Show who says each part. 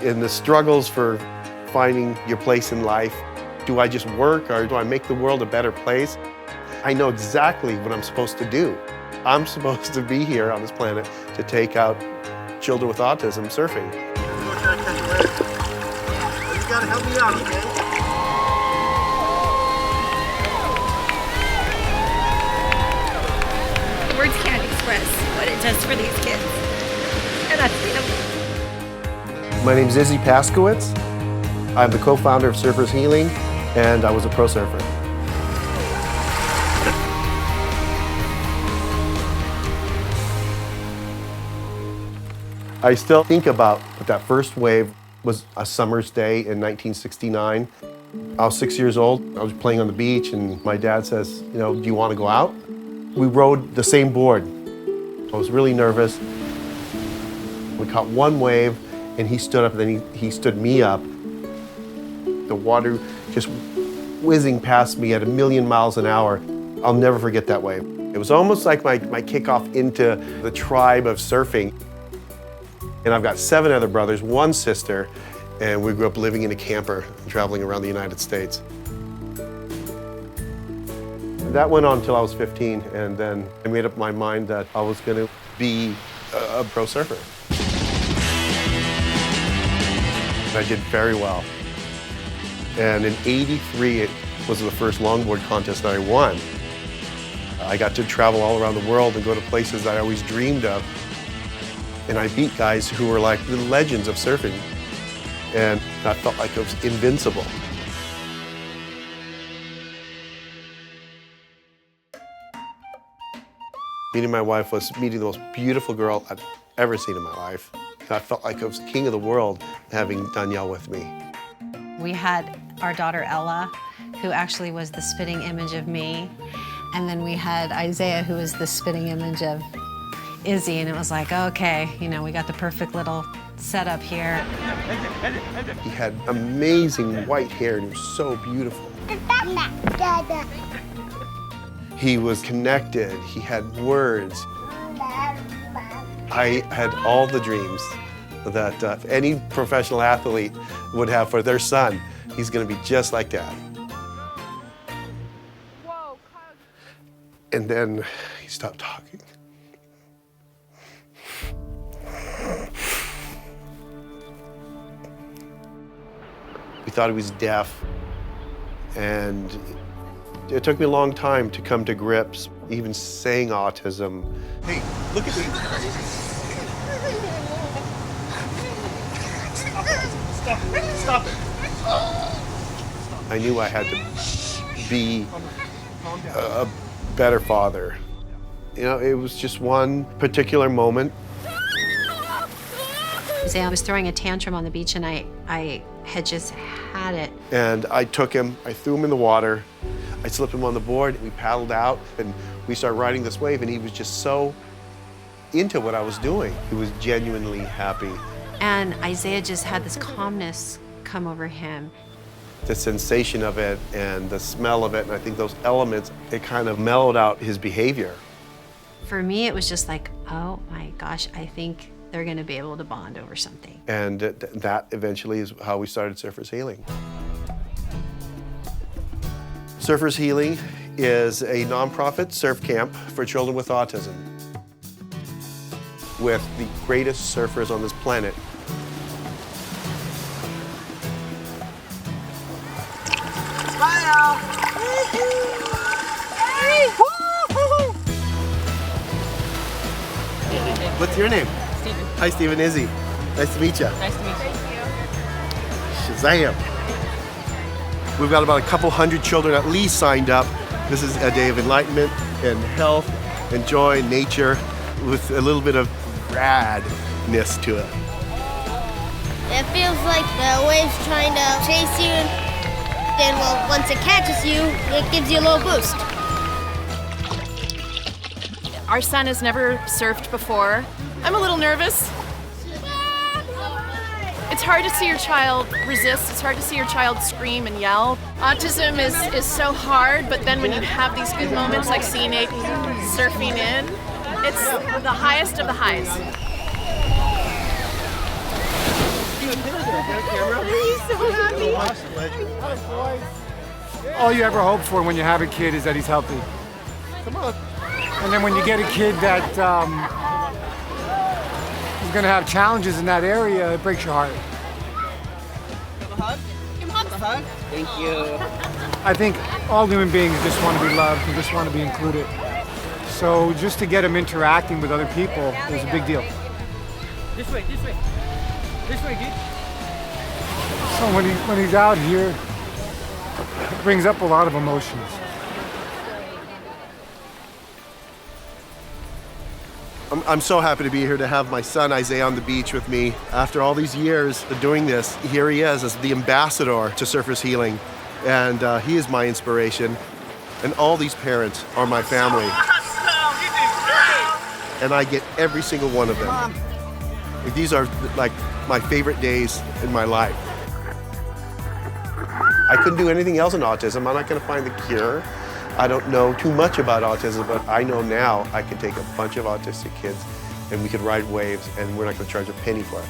Speaker 1: in the struggles for finding your place in life. Do I just work or do I make the world a better place? I know exactly what I'm supposed to do. I'm supposed to be here on this planet to take out children with autism surfing.
Speaker 2: You gotta help me out, okay?
Speaker 3: Words can't express what it does for these kids. And I see them.
Speaker 1: My name is Izzy Paskowitz. I'm the co-founder of Surfers Healing, and I was a pro surfer. I still think about that first wave was a summer's day in 1969. I was 6 years old. I was playing on the beach, and my dad says, you know, do you want to go out? We rode the same board. I was really nervous. We caught one wave, and he stood up, and then he stood me up. The water just whizzing past me at 1,000,000 miles an hour. I'll never forget that wave. It was almost like my kickoff into the tribe of surfing. And I've got 7 other brothers, 1 sister, and we grew up living in a camper, traveling around the United States. That went on until I was 15, and then I made up my mind that I was going to be a pro surfer. And I did very well. And in '83, it was the first longboard contest that I won. I got to travel all around the world and go to places that I always dreamed of. And I beat guys who were like the legends of surfing. And I felt like I was invincible. Meeting my wife was meeting the most beautiful girl I've ever seen in my life. And I felt like I was king of the world having Danielle with me.
Speaker 4: We had our daughter Ella, who actually was the spitting image of me. And then we had Isaiah, who was the spitting image of Izzy. And it was like, okay, you know, we got the perfect little setup here.
Speaker 1: He had amazing white hair and he was so beautiful. He was connected, he had words. I had all the dreams that any professional athlete would have for their son. He's gonna be just like Dad. And then he stopped talking. We thought he was deaf, and it took me a long time to come to grips, even saying autism. Hey, look at me. Stop it. I knew I had to be a better father. You know, it was just one particular moment.
Speaker 4: Isaiah was throwing a tantrum on the beach, and I had just had it.
Speaker 1: And I took him, I threw him in the water, I slipped him on the board, we paddled out, and we started riding this wave, and he was just so into what I was doing. He was genuinely happy.
Speaker 4: And Isaiah just had this calmness come over him.
Speaker 1: The sensation of it and the smell of it, and I think those elements, it kind of mellowed out his behavior.
Speaker 4: For me, it was just like, oh my gosh, I think they're gonna be able to bond over something.
Speaker 1: And that eventually is how we started Surfers Healing. Surfers Healing is a nonprofit surf camp for children with autism with the greatest surfers on this planet.
Speaker 2: Smile!
Speaker 1: What's your name?
Speaker 5: Steven.
Speaker 1: Hi, Stephen. Izzy. Nice to meet you.
Speaker 5: Nice to meet you.
Speaker 1: Shazam! We've got about a couple hundred children at least signed up. This is a day of enlightenment and health and joy and nature with a little bit of radness to it.
Speaker 6: It feels like the wave's trying to chase you, and then, well, once it catches you, it gives you a little boost.
Speaker 5: Our son has never surfed before. I'm a little nervous. It's hard to see your child resist. It's hard to see your child scream and yell. Autism is so hard, but then when you have these good moments like seeing Aiden surfing in, it's the highest of the highs.
Speaker 2: you a picture.
Speaker 3: He's so happy.
Speaker 7: All you ever hope for when you have a kid is that he's healthy.
Speaker 2: Come on.
Speaker 7: And then when you get a kid that is going to have challenges in that area, it breaks your heart.
Speaker 2: Have a hug?
Speaker 5: Give Mom
Speaker 2: A hug? Thank you.
Speaker 7: I think all human beings just want to be loved and just want to be included. So just to get him interacting with other people is a big deal.
Speaker 2: This way, this way. This way, dude.
Speaker 7: So when he's out here, it brings up a lot of emotions.
Speaker 1: I'm so happy to be here to have my son Isaiah on the beach with me. After all these years of doing this, here he is as the ambassador to surfers healing. And he is my inspiration. And all these parents are my family. And I get every single one of them. These are like my favorite days in my life. I couldn't do anything else in autism. I'm not going to find the cure. I don't know too much about autism, but I know now I can take a bunch of autistic kids and we could ride waves and we're not going to charge a penny for it.